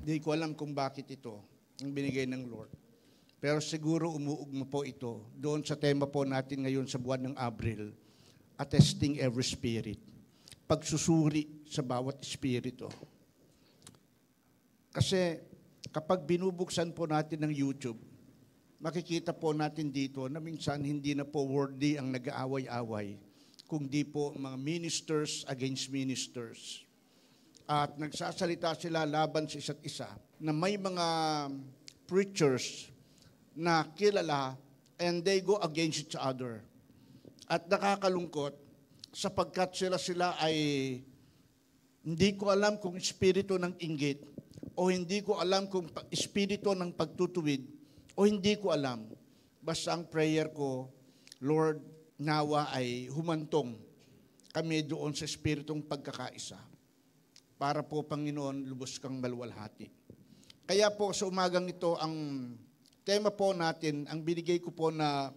Hindi ko alam kung bakit ito ang binigay ng Lord. Pero siguro umuugma po ito doon sa tema po natin ngayon sa buwan ng Abril, attesting every spirit. Pagsusuri sa bawat espiritu. Kasi kapag binubuksan po natin ng YouTube, makikita po natin dito na minsan hindi na po worthy ang nag-aaway-away, kundi po mga ministers against ministers. At nagsasalita sila laban sa isa't isa, na may mga preachers na kilala and they go against each other. At nakakalungkot sapagkat sila ay hindi ko alam kung espiritu ng inggit o hindi ko alam kung espiritu ng pagtutuwid o hindi ko alam. Basta ang prayer ko, Lord, nawa ay humantong kami doon sa espiritong pagkakaisa para po, Panginoon, lubos kang maluwalhati. Kaya po sa umagang ito, ang tema po natin, ang binigay ko po na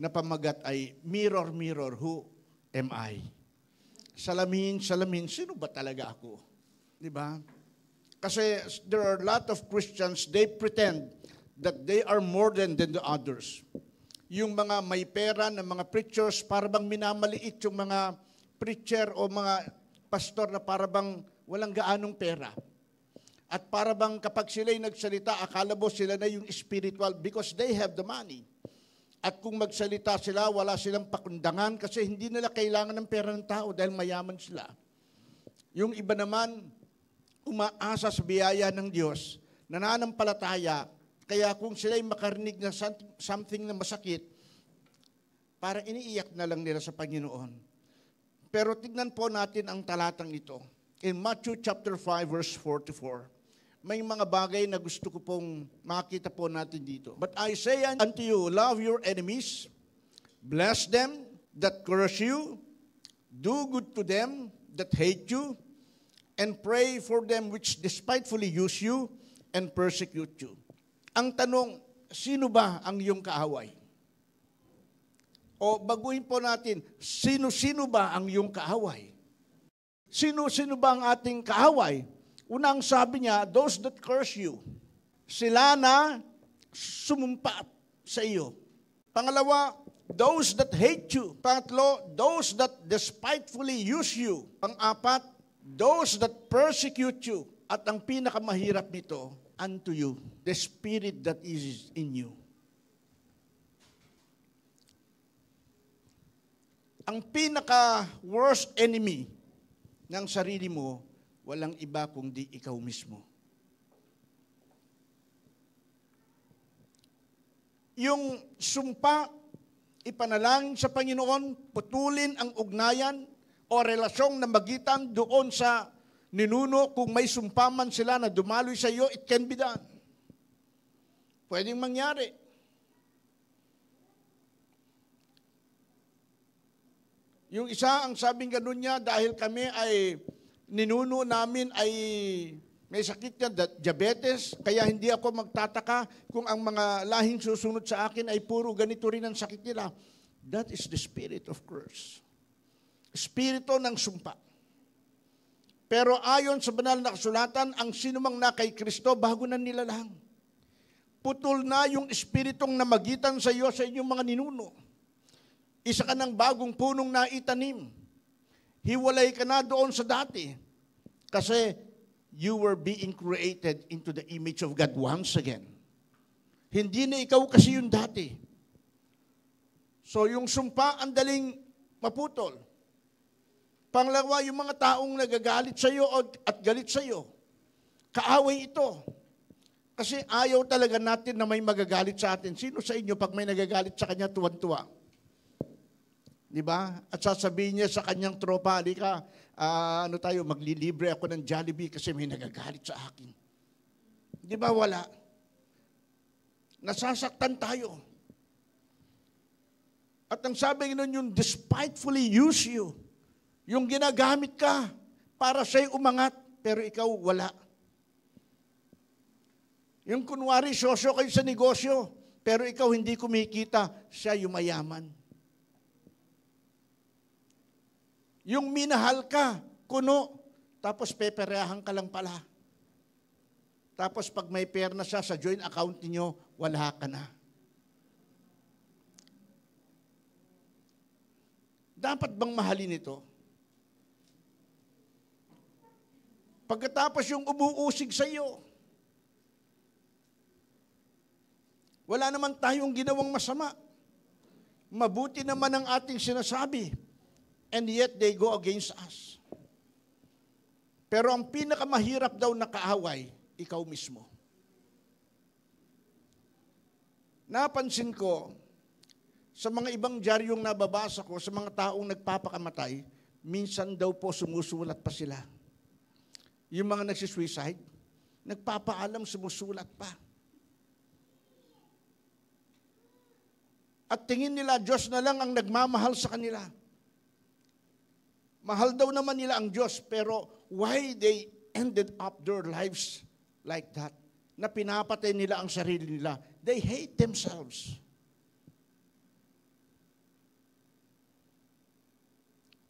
pamagat ay Mirror, Mirror, Who Am I? Salamin, salamin, sino ba talaga ako? Di ba? Kasi there are a lot of Christians, they pretend that they are more than the others. Yung mga may pera na mga preachers, para bang minamaliit yung mga preacher o mga pastor na para bang walang gaanong pera. At para bang kapag sila'y nagsalita, akala mo sila na yung spiritual because they have the money. At kung magsalita sila, wala silang pakundangan kasi hindi nila kailangan ng pera ng tao dahil mayaman sila. Yung iba naman, umaasa sa biyaya ng Diyos, nananampalataya, kaya kung sila'y makarinig na something na masakit, parang iniiyak na lang nila sa Panginoon. Pero tignan po natin ang talatang ito. In Matthew chapter 5 verse 44, may mga bagay na gusto ko pong makita po natin dito. But I say unto you, love your enemies, bless them that curse you, do good to them that hate you, and pray for them which despitefully use you and persecute you. Ang tanong, sino ba ang iyong kaaway? O baguhin po natin, sino-sino ba ang iyong kaaway? Sino-sino ba ang ating kaaway? Unang sabi niya, those that curse you. Sila na sumumpa sa iyo. Pangalawa, those that hate you. Pangatlo, those that despitefully use you. Pang-apat, those that persecute you. At ang pinakamahirap nito, unto you, the spirit that is in you. Ang pinaka-worst enemy ng sarili mo, walang iba kundi ikaw mismo. Yung sumpa, ipanalangin sa Panginoon, putulin ang ugnayan o relasyong na magitan doon sa ninuno. Kung may sumpa man sila na dumaloy sa iyo, it can be done. Pwedeng mangyari. Yung isa, ang sabing ganun niya, dahil kami ay ninuno namin ay may sakit niya, diabetes, kaya hindi ako magtataka kung ang mga lahing susunod sa akin ay puro ganito rin ang sakit nila. That is the spirit of curse. Espiritu ng sumpa. Pero ayon sa banal na kasulatan, ang sinumang na kay Kristo, bago na nilalang. Putol na yung espiritong namagitan sa iyo, sa inyong mga ninuno. Isa ka ng bagong punong naitanim. Hiwalay ka na doon sa dati. Kasi you were being created into the image of God once again. Hindi na ikaw kasi yung dati. So yung sumpa, ang daling maputol. Pangalawa, yung mga taong nagagalit sa iyo at galit sa iyo. Kaaway ito. Kasi ayaw talaga natin na may magagalit sa atin. Sino sa inyo pag may nagagalit sa kanya, tuwan-tuwa? Di ba? At sasabihin niya sa kanyang tropa, halika, maglilibre ako ng Jollibee kasi may nagagalit sa akin. Di ba? Wala. Nasasaktan tayo. At ang sabi nun, yung despitefully use you. Yung ginagamit ka para siya'y umangat, pero ikaw wala. Yung kunwari, sosyo kayo sa negosyo, pero ikaw hindi kumikita, siya yung mayaman. Yung minahal ka, kuno, tapos pepereahan ka lang pala. Tapos pag may pera na siya sa joint account niyo, wala ka na. Dapat bang mahalin ito? Pagkatapos yung umuusig sa iyo, wala naman tayong ginawang masama. Mabuti naman ang ating sinasabi. And yet they go against us. Pero ang pinakamahirap daw na kaaway, ikaw mismo. Napansin ko, sa mga ibang dyaryong nababasa ko, sa mga taong nagpapakamatay, minsan daw po sumusulat pa sila. Yung mga nagsisuicide, nagpapaalam, sumusulat pa. At tingin nila, Diyos na lang ang nagmamahal sa kanila. Mahal daw naman nila ang Diyos, pero why they ended up their lives like that? Na pinapatay nila ang sarili nila. They hate themselves.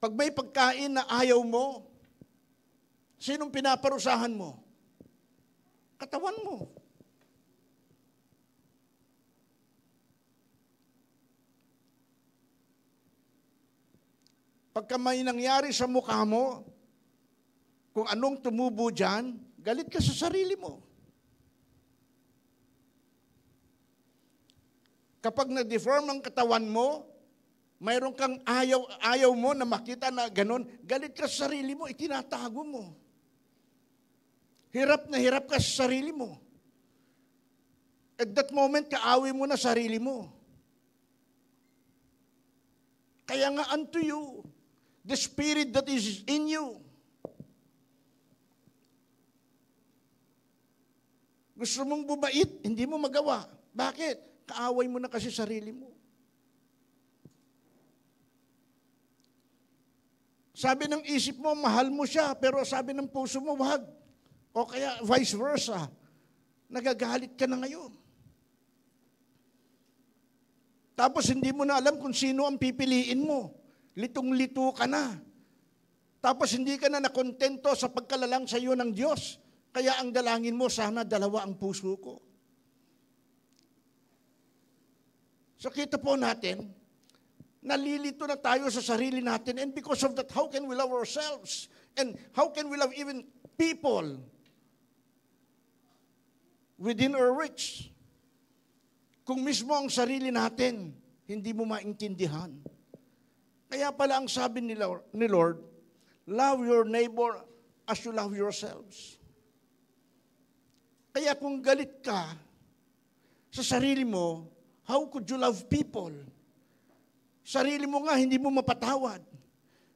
Pag may pagkain na ayaw mo, sinong pinaparusahan mo? Katawan mo. Pagka may nangyari sa mukha mo, kung anong tumubo dyan, galit ka sa sarili mo. Kapag na-deform ang katawan mo, mayroon kang ayaw mo na makita na ganon, galit ka sa sarili mo, itinatago mo. Hirap na hirap ka sa sarili mo. At that moment, kaaway mo na sarili mo. Kaya nga unto you, the Spirit that is in you. Gusto mong bumait, hindi mo magawa. Bakit? Kaaway mo na kasi sarili mo. Sabi ng isip mo, mahal mo siya, pero sabi ng puso mo, wag. O kaya vice versa. Nagagalit ka na ngayon. Tapos hindi mo na alam kung sino ang pipiliin mo. Litong-lito ka na. Tapos hindi ka na nakontento sa pagkalalang sa iyo ng Diyos. Kaya ang dalangin mo, sana dalawa ang puso ko. So kita po natin, nalilito na tayo sa sarili natin, and because of that, how can we love ourselves? And how can we love even people within our reach? Kung mismo ang sarili natin, hindi mo maintindihan. Kaya pala ang sabi ni Lord, love your neighbor as you love yourselves. Kaya kung galit ka sa sarili mo, how could you love people? Sarili mo nga, hindi mo mapatawad.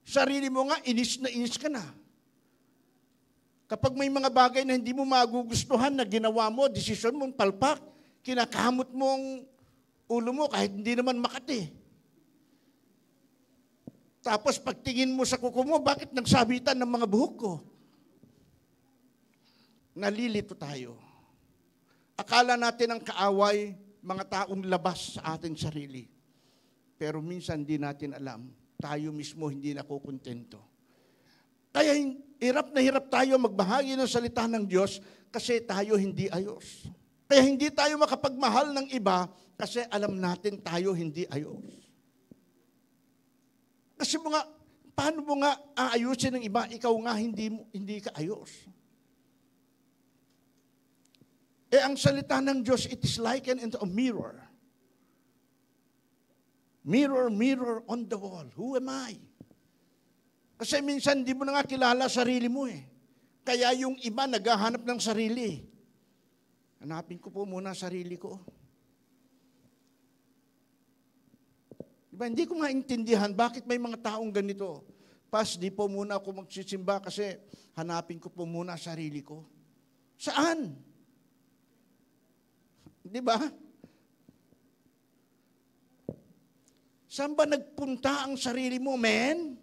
Sarili mo nga, inis ka na. Kapag may mga bagay na hindi mo magugustuhan na ginawa mo, desisyon mong palpak, kinakamot mong ulo mo kahit hindi naman makati. Tapos pagtingin mo sa kuko mo, bakit nagsabitan ng mga buhok ko? Nalilito tayo. Akala natin ang kaaway, mga taong labas sa ating sarili. Pero minsan di natin alam, tayo mismo hindi nakukontento. Kaya hirap na hirap tayo magbahagi ng salita ng Diyos kasi tayo hindi ayos. Kaya hindi tayo makapagmahal ng iba kasi alam natin tayo hindi ayos. Kasi paano mo nga aayusin ng iba, ikaw nga hindi ka ayos. Ang salita ng Diyos, it is likened into a mirror. Mirror, mirror on the wall. Who am I? Kasi minsan hindi mo na nga kilala sarili mo eh. Kaya yung iba naghahanap ng sarili. Hanapin ko po muna sarili ko. Diba, hindi ko maintindihan bakit may mga taong ganito. Di po muna ako magsisimba kasi hanapin ko po muna sarili ko. Saan? Di ba? Saan ba nagpunta ang sarili mo, men?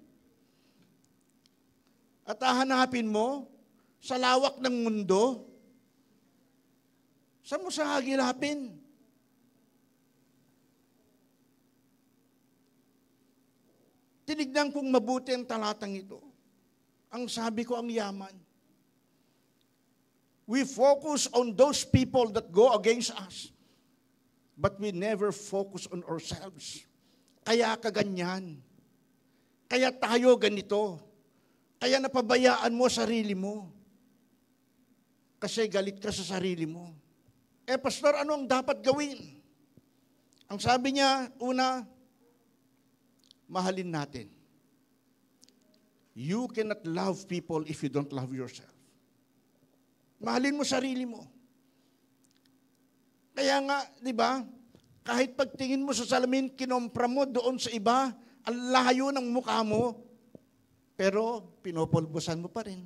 At hahanapin mo sa lawak ng mundo? Saan mo sa hagilapin? Tinignan kong mabuti ang talatang ito. Ang sabi ko, ang yaman. We focus on those people that go against us. But we never focus on ourselves. Kaya kaganyan. Kaya tayo ganito. Kaya napabayaan mo sarili mo. Kasi galit ka sa sarili mo. Pastor, ano ang dapat gawin? Ang sabi niya, una, mahalin natin. You cannot love people if you don't love yourself. Mahalin mo sarili mo. Kaya nga, di ba, kahit pagtingin mo sa salamin, kinompra mo doon sa iba, ang layo ng mukha mo, pero pinopolbosan mo pa rin,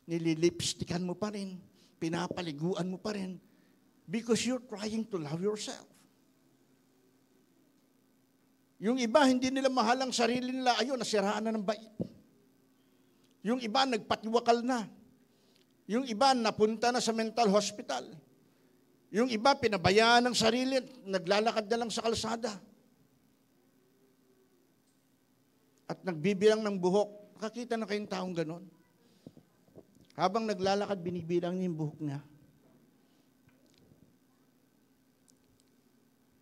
nililipstikan mo pa rin, pinapaliguan mo pa rin, because you're trying to love yourself. Yung iba, hindi nila mahal ang sarili nila, ayun, nasiraan na ng bait. Yung iba, nagpatiwakal na. Yung iba, napunta na sa mental hospital. Yung iba, pinabayaan ng sarili, naglalakad na lang sa kalsada. At nagbibilang ng buhok. Nakakita na kayong taong ganon? Habang naglalakad, binibilang niya yung buhok niya.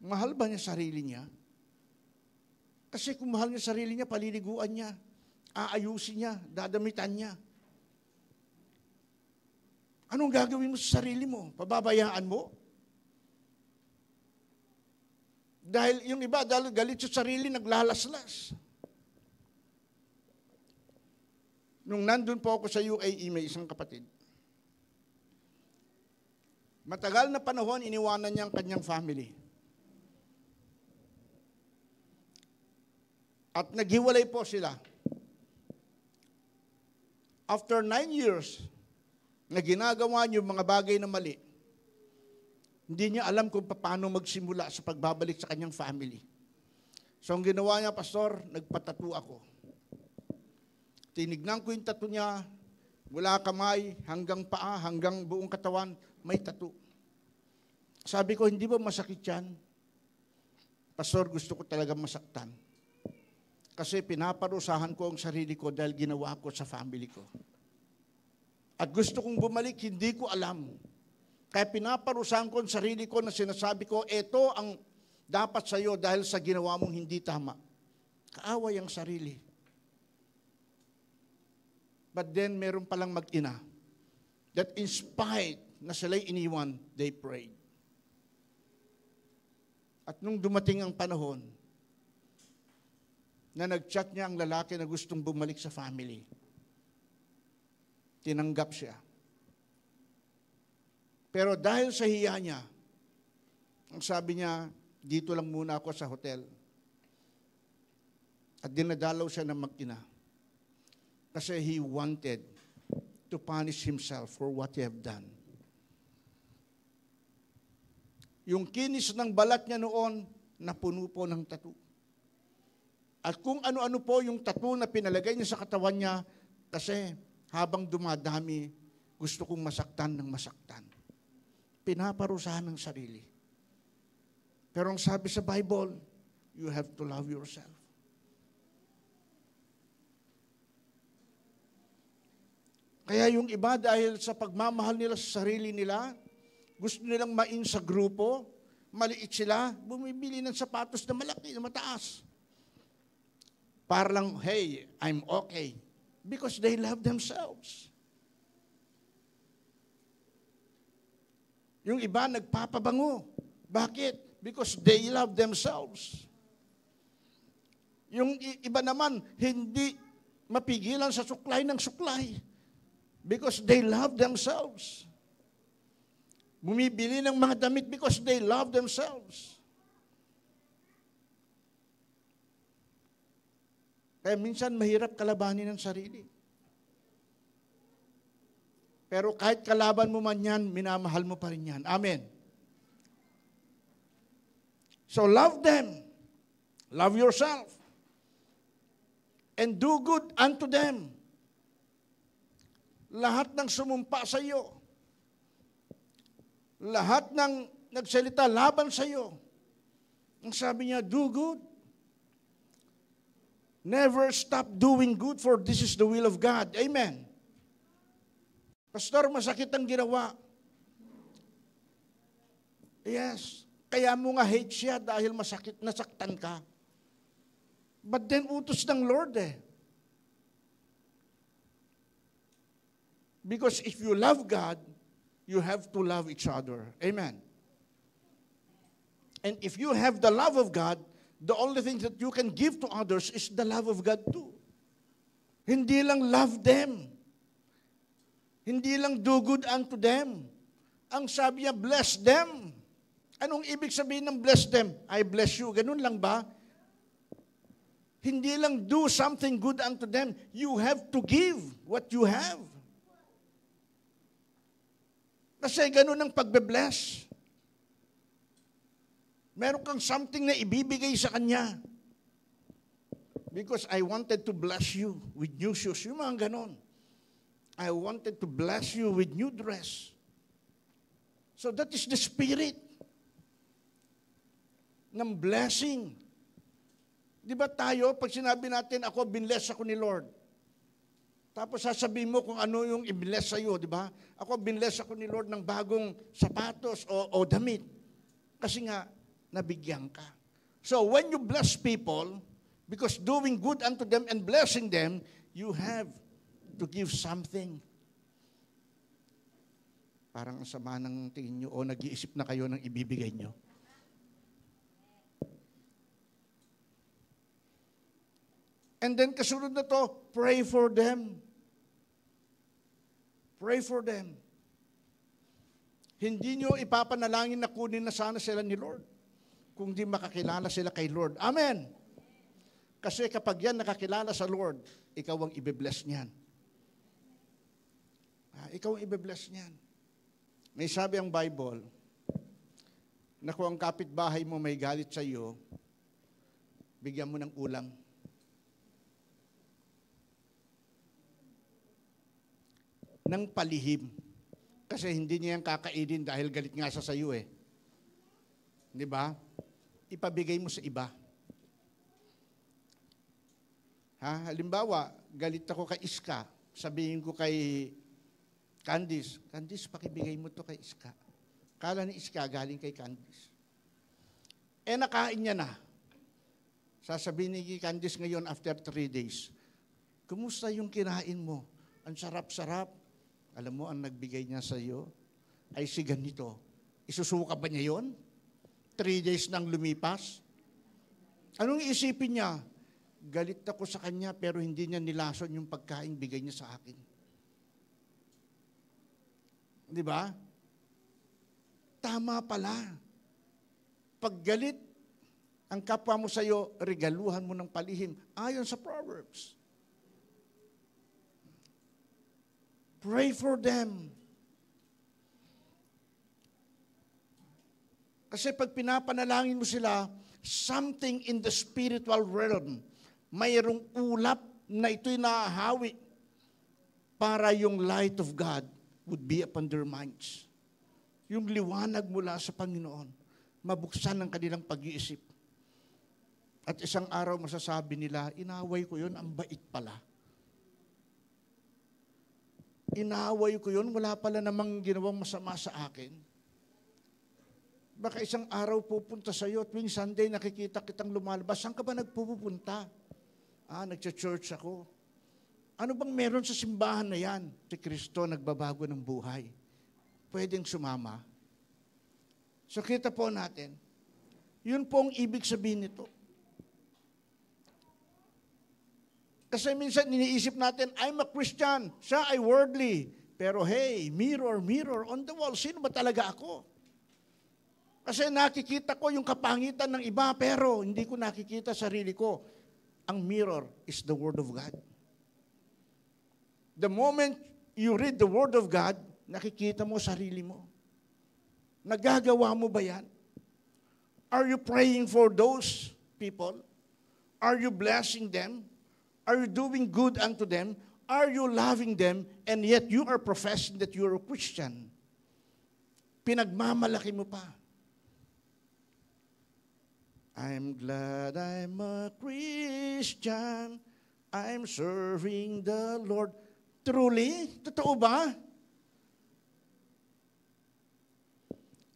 Mahal ba niya sarili niya? Kasi kung mahal niya sarili niya, paliliguan niya, aayusin niya, dadamitan niya. Anong gagawin mo sa sarili mo? Pababayaan mo? Dahil yung iba, dahil galit sa sarili, naglalaslas. Nung nandun po ako sa UAE, may isang kapatid. Matagal na panahon, iniwanan niya ang kanyang family. At naghiwalay po sila. After 9 years, na ginagawa niyo mga bagay na mali, hindi niya alam kung paano magsimula sa pagbabalik sa kanyang family. So ang ginawa niya, Pastor, nagpatattoo ako. Tinignan ko yung tattoo niya, mula kamay, hanggang paa, hanggang buong katawan, may tattoo. Sabi ko, hindi ba masakit yan? Pastor, gusto ko talaga masaktan. Kasi pinaparusahan ko ang sarili ko dahil ginawa ko sa family ko. At gusto kong bumalik, hindi ko alam. Kaya pinaparusahan ko ang sarili ko na sinasabi ko, ito ang dapat sa iyo dahil sa ginawa mong hindi tama. Kaaway ang sarili. But then, meron palang mag-ina that in spite na sila'y iniwan, they prayed. At nung dumating ang panahon, na nag-chat niya ang lalaki na gustong bumalik sa family, tinanggap siya. Pero dahil sa hiya niya, ang sabi niya, dito lang muna ako sa hotel. At dinadalaw siya ng mag-ina. Kasi he wanted to punish himself for what he have done. Yung kinis ng balat niya noon, napuno po ng tattoo. At kung ano-ano po yung tattoo na pinalagay niya sa katawan niya, kasi habang dumadami, gusto kong masaktan ng masaktan. Pinaparusahan ng sarili. Pero ang sabi sa Bible, you have to love yourself. Kaya yung iba dahil sa pagmamahal nila sa sarili nila, gusto nilang main sa grupo, maliit sila, bumibili ng sapatos na malaki, na mataas. Para lang, hey, I'm okay. Because they love themselves. Yung iba nagpapabango. Bakit? Because they love themselves. Yung iba naman, hindi mapigilan sa suklay ng suklay. Because they love themselves. Bumibili ng mga damit because they love themselves. Kaya minsan mahirap kalabanin ang sarili. Pero kahit kalaban mo man yan, minamahal mo pa rin yan. Amen. So love them. Love yourself. And do good unto them. Lahat ng sumumpa sa iyo. Lahat ng nagsalita laban sa iyo. Ang sabi niya, do good. Never stop doing good, for this is the will of God. Amen. Pastor, masakit ang ginawa. Yes. Kaya mo nga hate siya dahil masakit, nasaktan ka. But then utos ng Lord Because if you love God, you have to love each other. Amen. And if you have the love of God, the only thing that you can give to others is the love of God too. Hindi lang love them. Hindi lang do good unto them. Ang sabi niya, bless them. Anong ibig sabihin ng bless them? I bless you. Ganun lang ba? Hindi lang do something good unto them. You have to give what you have. Kasi ganun ang pagbe-bless. Meron kang something na ibibigay sa kanya. Because I wanted to bless you with new shoes. Yung mga ganon. I wanted to bless you with new dress. So that is the spirit ng blessing. Di ba tayo, pag sinabi natin, ako, binless ako ni Lord. Tapos sasabihin mo kung ano yung i-bless sa'yo, di ba? Ako, binless ako ni Lord ng bagong sapatos o damit. Kasi nga, nabigyan ka. So when you bless people, because doing good unto them and blessing them, you have to give something. Parang sama ng tingin nyo o nag-iisip na kayo ng ibibigay nyo. And then kasunod na to, pray for them. Pray for them. Hindi nyo ipapanalangin na kunin na sana sila ni Lord kung di makakilala sila kay Lord. Amen. Kasi kapag yan nakakilala sa Lord, ikaw ang ibe-bless niyan. Ikaw ang ibe-bless niyan. May sabi ang Bible, na kung ang kapitbahay mo may galit sa iyo, bigyan mo ng ulam. Ng palihim. Kasi hindi niya yung kakainin dahil galit nga sa iyo Di ba? Ipabigay mo sa iba. Halimbawa, galit ako kay Iska. Sabihin ko kay Candice, Candice, pakibigay mo to kay Iska. Kala ni Iska, galing kay Candice. Nakain niya na. Sasabihin ni Candice ngayon after 3 days, kumusta yung kinain mo? Ang sarap-sarap. Alam mo, ang nagbigay niya sa iyo ay si ganito. Isusuka ba niya yon? 3 days nang lumipas? Anong isipin niya? Galit ako sa kanya pero hindi niya nilason yung pagkain bigay niya sa akin. Di ba? Tama pala. Pag galit ang kapwa mo sa iyo, regaluhan mo ng palihim. Ayon sa Proverbs. Pray for them. Kasi pag pinapanalangin mo sila, something in the spiritual realm, mayroong ulap na ito'y nahahawi para yung light of God would be upon their minds. Yung liwanag mula sa Panginoon, mabuksan ang kanilang pag-iisip. At isang araw masasabi nila, inaway ko yun, ang bait pala. Inaway ko yun, wala pala namang ginawang masama sa akin. Baka isang araw pupunta sa iyo, tuwing Sunday nakikita kitang lumalabas, saan ka ba nagpupunta? Nagcha-church ako. Ano bang meron sa simbahan na yan? Si Kristo nagbabago ng buhay. Pwedeng sumama. So kita po natin, yun po ang ibig sabihin nito. Kasi minsan iniisip natin, I'm a Christian, siya ay worldly. Pero hey, mirror, mirror on the wall, sino ba talaga ako? Kasi nakikita ko yung kapangitan ng iba, pero hindi ko nakikita sarili ko. Ang mirror is the Word of God. The moment you read the Word of God, nakikita mo sarili mo. Nagagawa mo ba yan? Are you praying for those people? Are you blessing them? Are you doing good unto them? Are you loving them? And yet you are professing that you are a Christian. Pinagmamalaki mo pa. I'm glad I'm a Christian. I'm serving the Lord. Truly? Totoo ba?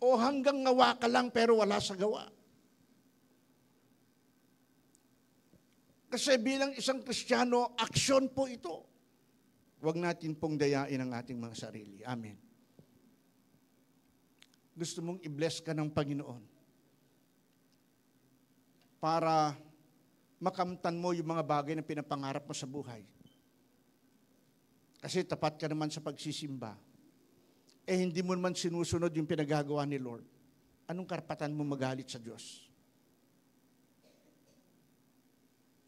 O hanggang ngawa ka lang pero wala sa gawa? Kasi bilang isang Kristiyano, aksyon po ito. Huwag natin pong dayain ang ating mga sarili. Amen. Gusto mong i-bless ka ng Panginoon para makamtan mo yung mga bagay na pinapangarap mo sa buhay. Kasi tapat ka naman sa pagsisimba. Hindi mo naman sinusunod yung pinagagawa ni Lord. Anong karapatan mo magalit sa Diyos?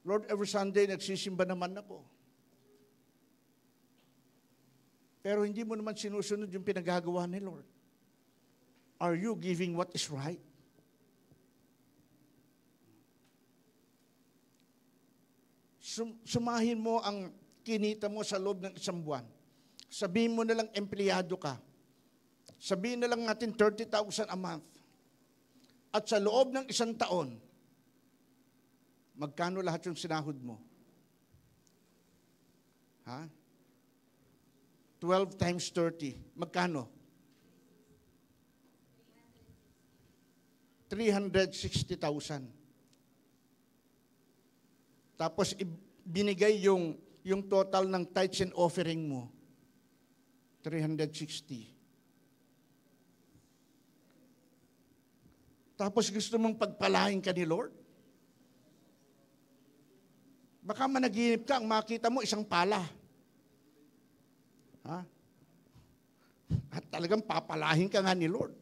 Lord, every Sunday nagsisimba naman ako. Pero hindi mo naman sinusunod yung pinagagawa ni Lord. Are you giving what is right? Sumahin mo ang kinita mo sa loob ng isang buwan. Sabihin mo na lang empleyado ka. Sabihin na lang natin 30,000 a month. At sa loob ng isang taon, magkano lahat yung sinahod mo? 12 times 30. Magkano? 360,000. Tapos binigay yung total ng tithes and offering mo. 360. Tapos gusto mong pagpalain ka ni Lord? Baka managinip ka, ang makita mo isang pala. At talagang papalahin ka nga ni Lord.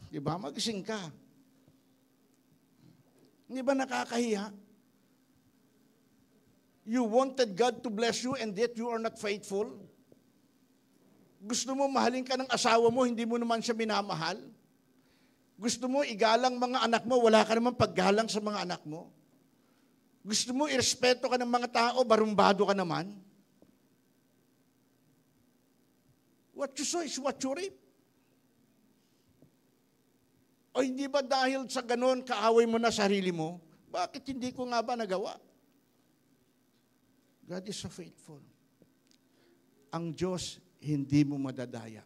Diba? Magising ka. Hindi ba nakakahiya? You wanted God to bless you and yet you are not faithful? Gusto mo mahalin ka ng asawa mo, hindi mo naman siya minamahal? Gusto mo igalang mga anak mo, wala ka naman paggalang sa mga anak mo? Gusto mo irespeto ka ng mga tao, barumbado ka naman? What you sow is what you reap. O hindi ba dahil sa ganon, kaaway mo na sarili mo? Bakit hindi ko nga ba nagawa? God is so faithful. Ang Diyos, hindi mo madadaya.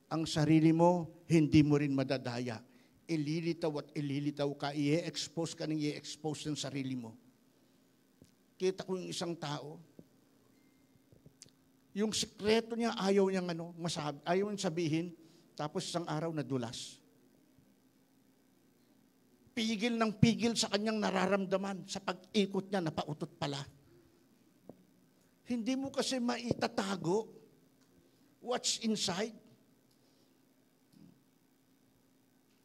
Ang sarili mo, hindi mo rin madadaya. Ililitaw at ililitaw ka, i-expose ka ng i-expose ng sarili mo. Kita ko yung isang tao, yung sekreto niya, ayaw niyang ayaw niyang sabihin, tapos isang araw nadulas. Pigil ng pigil sa kanyang nararamdaman, sa pag-ikot niya, napautot pala. Hindi mo kasi maitatago what's inside.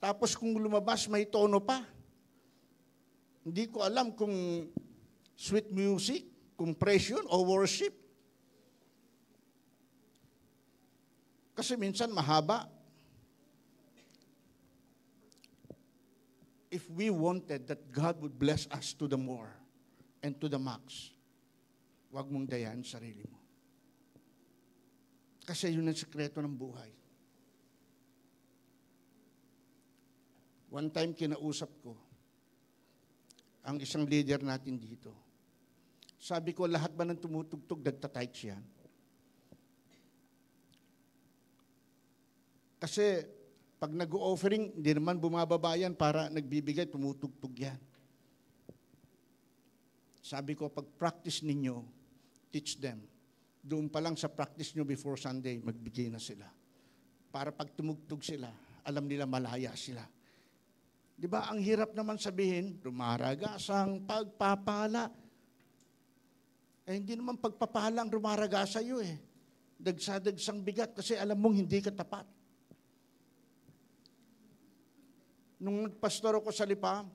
Tapos kung lumabas, may tono pa. Hindi ko alam kung sweet music, compression, o worship. Kasi minsan mahaba. If we wanted that God would bless us to the more and to the max, huwag mong dayan sarili mo. Kasi yun ang sekreto ng buhay. One time kinausap ko ang isang leader natin dito. Sabi ko, lahat ba ng tumutugtog, nagtatights yan? Kasi pag nag-offering, hindi naman bumababa yan para nagbibigay, tumutugtog yan. Sabi ko, pag practice ninyo, teach them. Doon pa lang sa practice nyo before Sunday, magbigay na sila. Para pag tumugtog sila, alam nila malaya sila. Di ba, ang hirap naman sabihin, rumaragas ang pagpapala. Hindi naman pagpapala ang rumaragas sa iyo eh. Dagsa-dagsang bigat kasi alam mong hindi ka tapat. Nung nagpastor ako sa Lipa,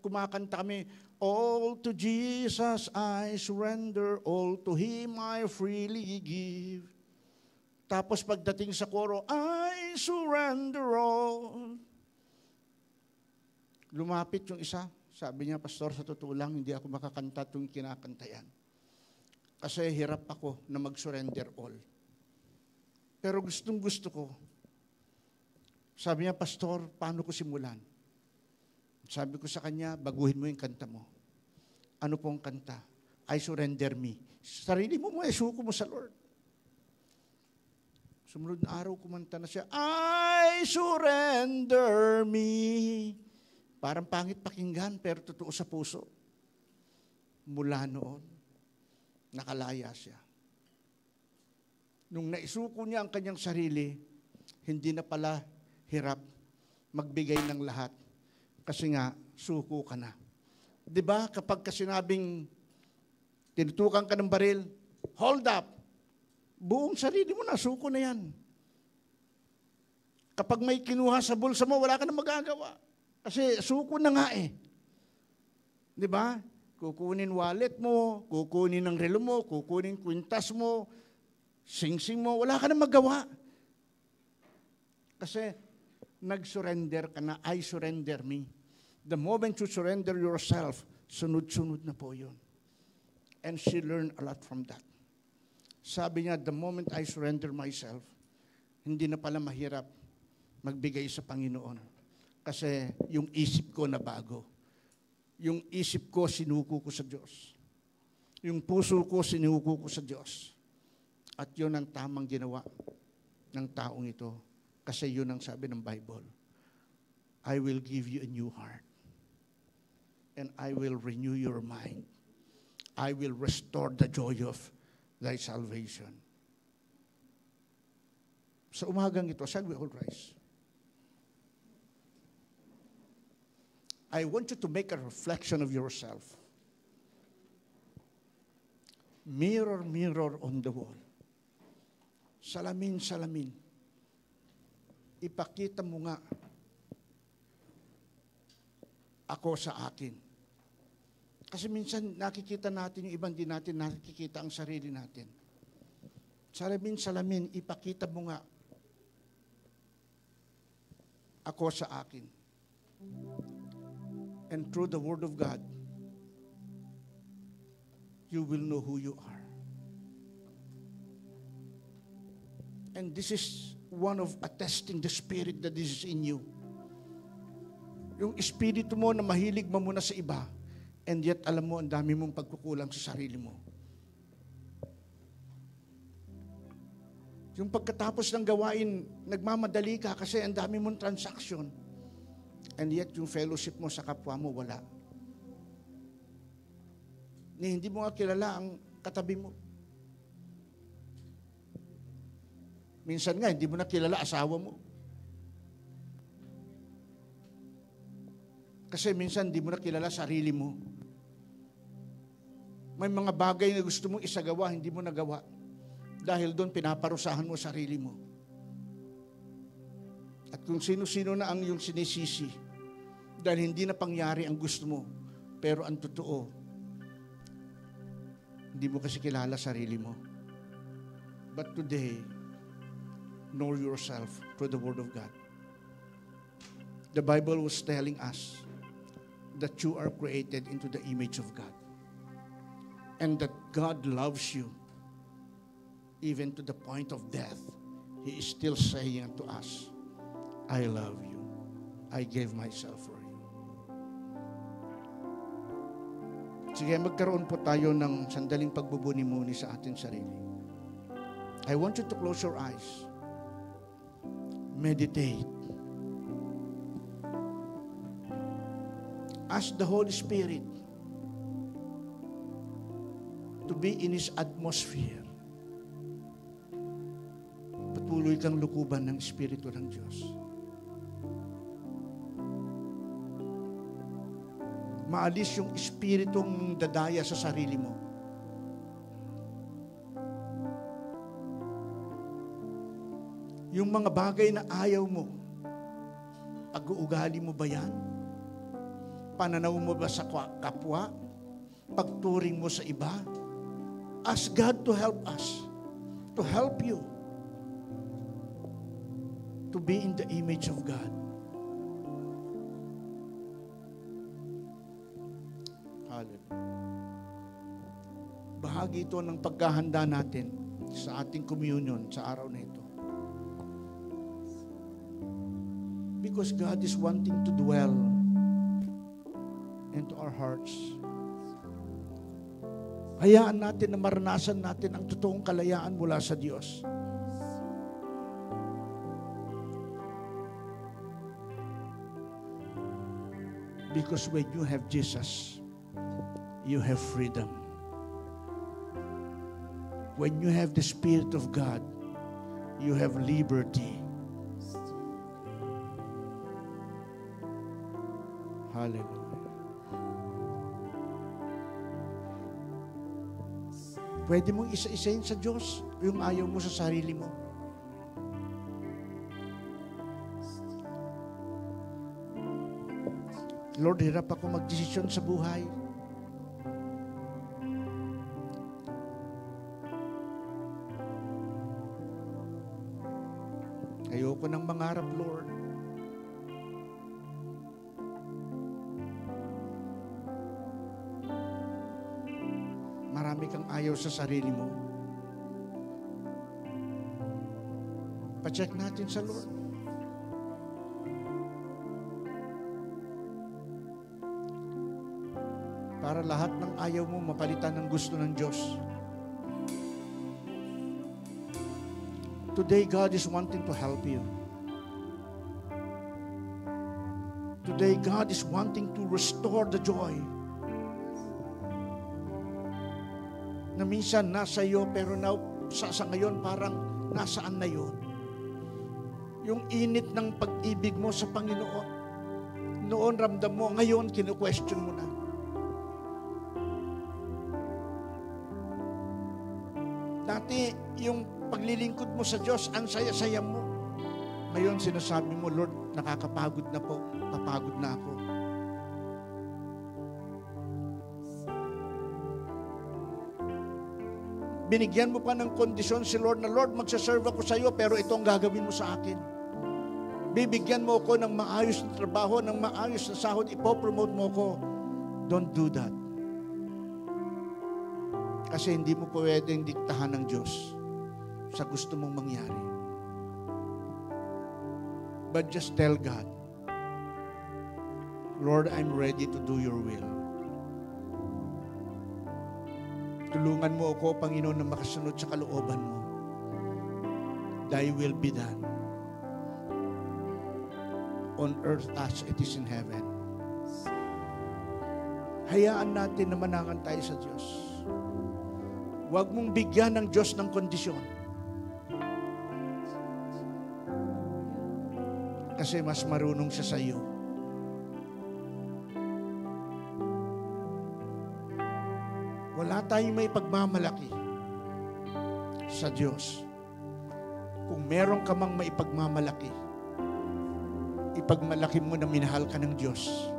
kumakanta kami, all to Jesus I surrender, all to Him I freely give. Tapos pagdating sa koro, I surrender all. Lumapit yung isa, sabi niya, Pastor, sa totoo lang, hindi ako makakanta itong kinakanta yan. Kasi hirap ako na mag-surrender all. Pero gustong gusto ko. Sabi niya, Pastor, paano ko simulan? Sabi ko sa kanya, baguhin mo yung kanta mo. Ano pong kanta? I surrender me. Sarili mo isuko mo sa Lord. Sumunod na araw, kumanta na siya, I surrender me. Parang pangit pakinggan, pero totoo sa puso. Mula noon, nakalaya siya. Nung naisuko niya ang kanyang sarili, hindi na pala hirap magbigay ng lahat. Kasi nga, suko ka na. Diba, kapag kasinabing tinutukan ka ng baril, hold up, buong sarili mo na, suko na yan. Kapag may kinuha sa bulsa mo, wala ka na magagawa. Kasi suko na nga eh. Diba? Kukunin wallet mo, kukunin ang relo mo, kukunin kwintas mo, sing-sing mo, wala ka na magawa. Kasi nag-surrender ka na, I surrender me. The moment you surrender yourself, sunod-sunod na po yun. And she learned a lot from that. Sabi niya, the moment I surrender myself, hindi na pala mahirap magbigay sa Panginoon. Kasi yung isip ko na bago. Yung isip ko, sinuko ko sa Diyos. Yung puso ko, sinuko ko sa Diyos. At yun ang tamang ginawa ng taong ito. Kasi yun ang sabi ng Bible. I will give you a new heart. And I will renew your mind. I will restore the joy of thy salvation. Sa umagang ito, shall we all rise? I want you to make a reflection of yourself. Mirror, mirror on the wall. Salamin, salamin. Ipakita mo nga ako sa akin. Kasi minsan nakikita natin yung ibang di natin nakikita ang sarili natin. Salamin, salamin, ipakita mo nga ako sa akin. And through the Word of God, you will know who you are. And this is one of attesting the Spirit that is in you. Yung Espiritu mo na mahilig mamuna sa iba, and yet alam mo, ang dami mong pagkukulang sa sarili mo. Yung pagkatapos ng gawain, nagmamadali ka kasi ang dami mong transaction. And yet, yung fellowship mo sa kapwa mo, wala. Hindi mo nga kilala ang katabi mo. Minsan nga, hindi mo na kilala asawa mo. Kasi minsan, hindi mo na kilala sarili mo. May mga bagay na gusto mong isagawa, hindi mo nagawa. Dahil doon, pinaparusahan mo sarili mo. At kung sino-sino na ang iyong sinisisi, dahil hindi na pangyari ang gusto mo, pero ang totoo, hindi mo kasi kilala sarili mo. But today, know yourself through the Word of God. The Bible was telling us that you are created into the image of God. And that God loves you even to the point of death. He is still saying to us, I love you. I gave myself for you. Sige, magkaroon po tayo ng sandaling pagbubuni-muni sa ating sarili. I want you to close your eyes. Meditate. Ask the Holy Spirit to be in His atmosphere. Patuloy kang lukuban ng Espiritu ng Diyos. Maalis yung espiritong dadaya sa sarili mo. Yung mga bagay na ayaw mo, pag-uugali mo ba yan? Pananaw mo ba sa kapwa? Pagturing mo sa iba? Ask God to help us, to help you to be in the image of God. Bahagi ito ng pagkahanda natin sa ating communion sa araw na ito. Because God is wanting to dwell into our hearts. Hayaan natin na maranasan natin ang totoong kalayaan mula sa Diyos. Because when you have Jesus, you have freedom. When you have the Spirit of God, you have liberty. Hallelujah. Pwede mong isa-isayin sa Diyos yung ayaw mo sa sarili mo. Lord, hirap ako magdesisyon sa buhay. Ayoko nang mangarap, Lord. Marami kang ayaw sa sarili mo. Pa-check natin sa Lord. Para lahat ng ayaw mo mapalitan ng gusto ng Diyos. Today, God is wanting to help you. Today, God is wanting to restore the joy. Na minsan nasa iyo, pero sa ngayon parang nasaan na yun. Yung init ng pag-ibig mo sa Panginoon. Noon ramdam mo, ngayon kinu-question mo na. Dati, yung paglilingkod mo sa Diyos, ang saya-saya mo. Ngayon, sinasabi mo, Lord, nakakapagod na po. Papagod na ako. Binigyan mo pa ng kondisyon si Lord na, Lord, magsaserve ako sa iyo, pero ito ang gagawin mo sa akin. Bibigyan mo ako ng maayos na trabaho, ng maayos na sahod, ipopromote mo ako. Don't do that. Kasi hindi mo pwedeng diktahan ng Diyos sa gusto mong mangyari. But just tell God, Lord, I'm ready to do your will. Tulungan mo ako, Panginoon, na makasunod sa kalooban mo. Thy will be done on earth as it is in heaven. Hayaan natin na manangan tayo sa Diyos. Huwag mong bigyan ng Diyos ng kondisyon. Kasi mas marunong siya sa iyo. Wala tayong may pagmamalaki sa Diyos. Kung meron ka mang maipagmamalaki, ipagmalaki mo na minahal ka ng Diyos,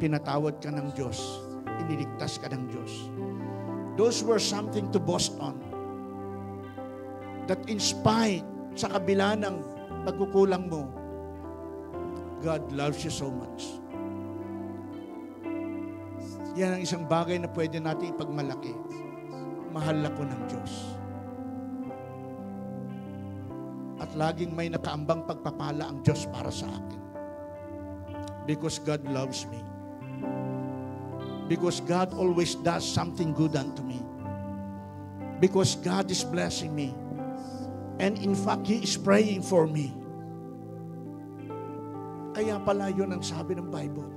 pinatawad ka ng Diyos, iniligtas ka ng Diyos. Those were something to boast on. That in spite, sa kabila ng pagkukulang mo, God loves you so much. Yan ang isang bagay na pwede natin ipagmalaki. Mahal ako ng Diyos. At laging may nakaambang pagpapala ang Diyos para sa akin. Because God loves me. Because God always does something good unto me. Because God is blessing me. And in fact, He is praying for me. Kaya pala yun ang sabi ng Bible.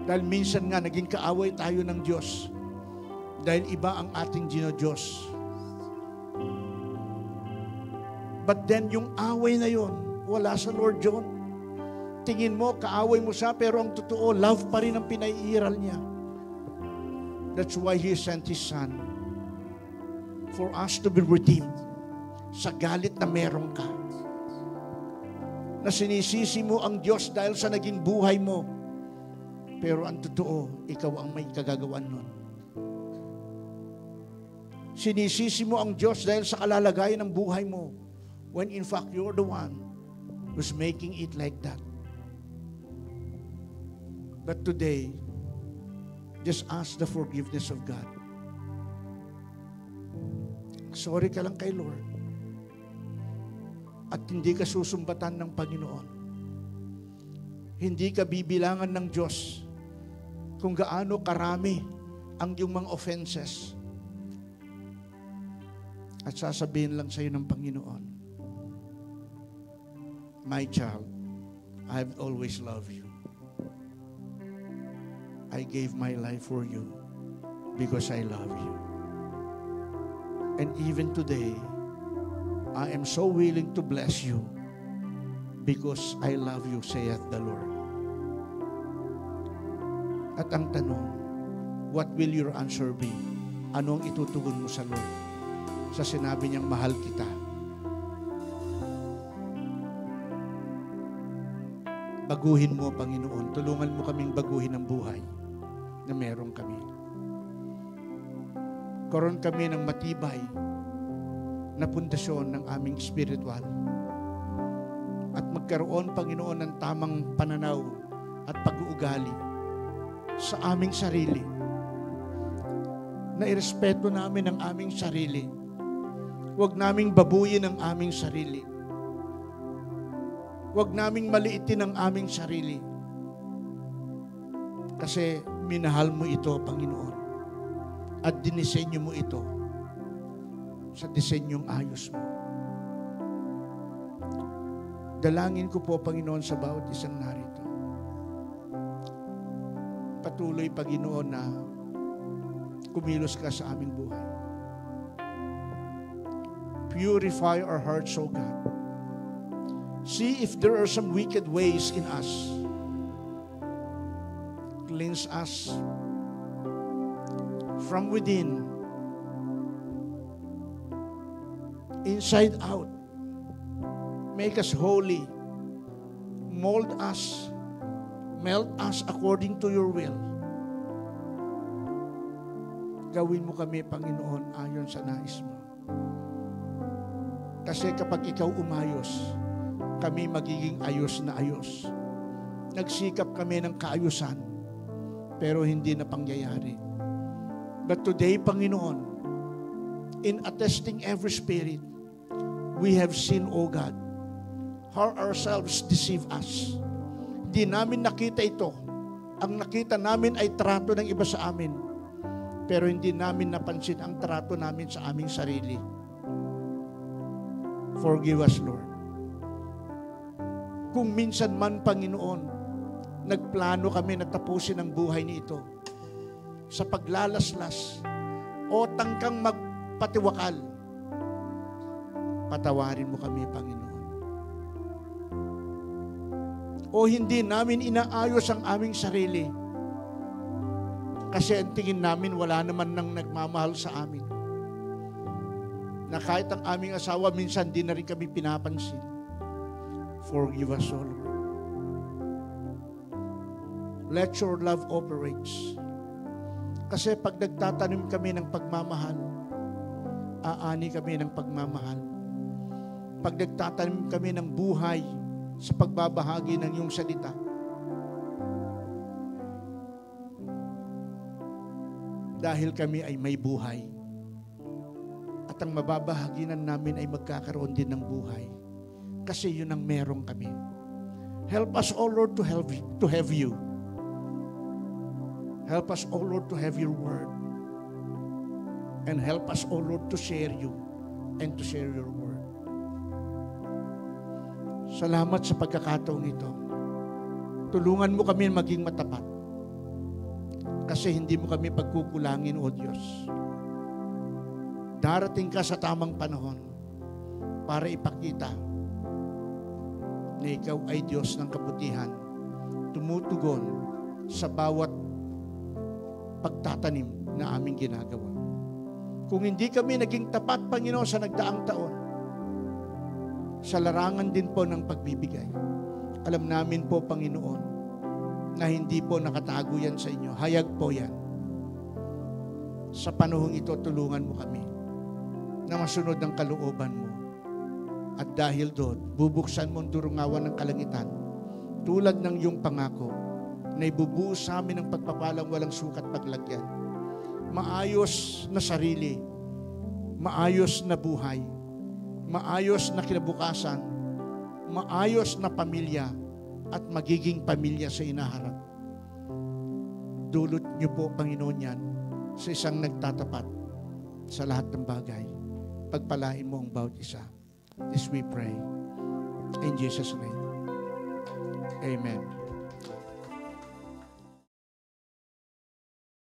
Dahil minsan nga, naging kaaway tayo ng Diyos. Dahil iba ang ating Diyos. But then, yung away na yun, wala sa Lord John. Tingin mo, kaaway mo siya, pero ang totoo, love pa rin ang pinaiiral niya. That's why He sent His Son. For us to be redeemed. Sa galit na meron ka. Na sinisisi mo ang Diyos dahil sa naging buhay mo. Pero ang totoo, ikaw ang may kagagawan nun. Sinisisi mo ang Diyos dahil sa kalalagayan ng buhay mo. When in fact, you're the one who's making it like that. But today, just ask the forgiveness of God. Sorry ka lang kay Lord. At hindi ka susumbatan ng Panginoon. Hindi ka bibilangan ng Diyos kung gaano karami ang iyong mga offenses. At sasabihin lang sa iyo ng Panginoon, My child, I've always loved you. I gave my life for you because I love you. And even today, I am so willing to bless you because I love you, saith the Lord. At ang tanong, what will your answer be? Ano ang itutugon mo sa Lord? Sa sinabi niyang, mahal kita. Baguhin mo, Panginoon. Tulungan mo kaming baguhin ang buhay na meron kami. Karoon kami ng matibay na pundasyon ng aming spiritual. At magkaroon, Panginoon, ng tamang pananaw at pag-uugali sa aming sarili. Na irespeto namin ang aming sarili. Huwag naming babuyin ang aming sarili. Huwag naming maliitin ang aming sarili. Kasi minahal mo ito, Panginoon. At dinisenyo mo ito sa disenyong ayos mo. Dalangin ko po, Panginoon, sa bawat isang narito. Patuloy, Panginoon, na kumilos ka sa aming buhay. Purify our hearts, O God. See if there are some wicked ways in us. Cleanse us from within, inside out. Make us holy. Mold us. Melt us according to your will. Gawin mo kami, Panginoon, ayon sa nais mo. Kasi kapag ikaw umayos, kami magiging ayos na ayos. Nagsikap kami ng kaayusan, pero hindi na pangyayari. But today, Panginoon, in attesting every spirit, we have seen, O God, how ourselves deceive us. Hindi namin nakita ito. Ang nakita namin ay trato ng iba sa amin, pero hindi namin napansin ang trato namin sa aming sarili. Forgive us, Lord. Kung minsan man, Panginoon, nagplano kami na tapusin ang buhay nito sa paglalaslas o tangkang magpatiwakal, patawarin mo kami, Panginoon. O hindi namin inaayos ang aming sarili kasi ang tingin namin wala naman nang nagmamahal sa amin. Na kahit ang aming asawa, minsan di na rin kami pinapansin. Forgive us, O Lord. Let your love operates. Kasi pag nagtatanim kami ng pagmamahal, aani kami ng pagmamahal. Pag nagtatanim kami ng buhay sa pagbabahagi ng iyong salita, dahil kami ay may buhay, at ang mababahaginan namin ay magkakaroon din ng buhay. Kasi yun ang meron kami. Help us, O Lord, to have you. Help us, O Lord, to have your word. And help us, O Lord, to share you and to share your word. Salamat sa pagkakataong ito. Tulungan mo kami maging matapat. Kasi hindi mo kami pagkukulangin, O Diyos. Darating ka sa tamang panahon para ipakita na ikaw ay Diyos ng kabutihan, tumutugon sa bawat pagtatanim na aming ginagawa. Kung hindi kami naging tapat, Panginoon, sa nagdaang taon, sa larangan din po ng pagbibigay, alam namin po, Panginoon, na hindi po nakatago yan sa inyo. Hayag po yan. Sa panahong ito, tulungan mo kami na masunod ang kalooban mo. At dahil doon, bubuksan mo ang durungawan ng kalangitan, tulad ng iyong pangako, na ibubuhos sa amin ng pagpapalang walang sukat paglagyan. Maayos na sarili, maayos na buhay, maayos na kinabukasan, maayos na pamilya, at magiging pamilya sa inaharap. Dulot niyo po, Panginoon, yan sa isang nagtatapat sa lahat ng bagay. Pagpalain mo ang bawat isa. This we pray In Jesus' name. Amen.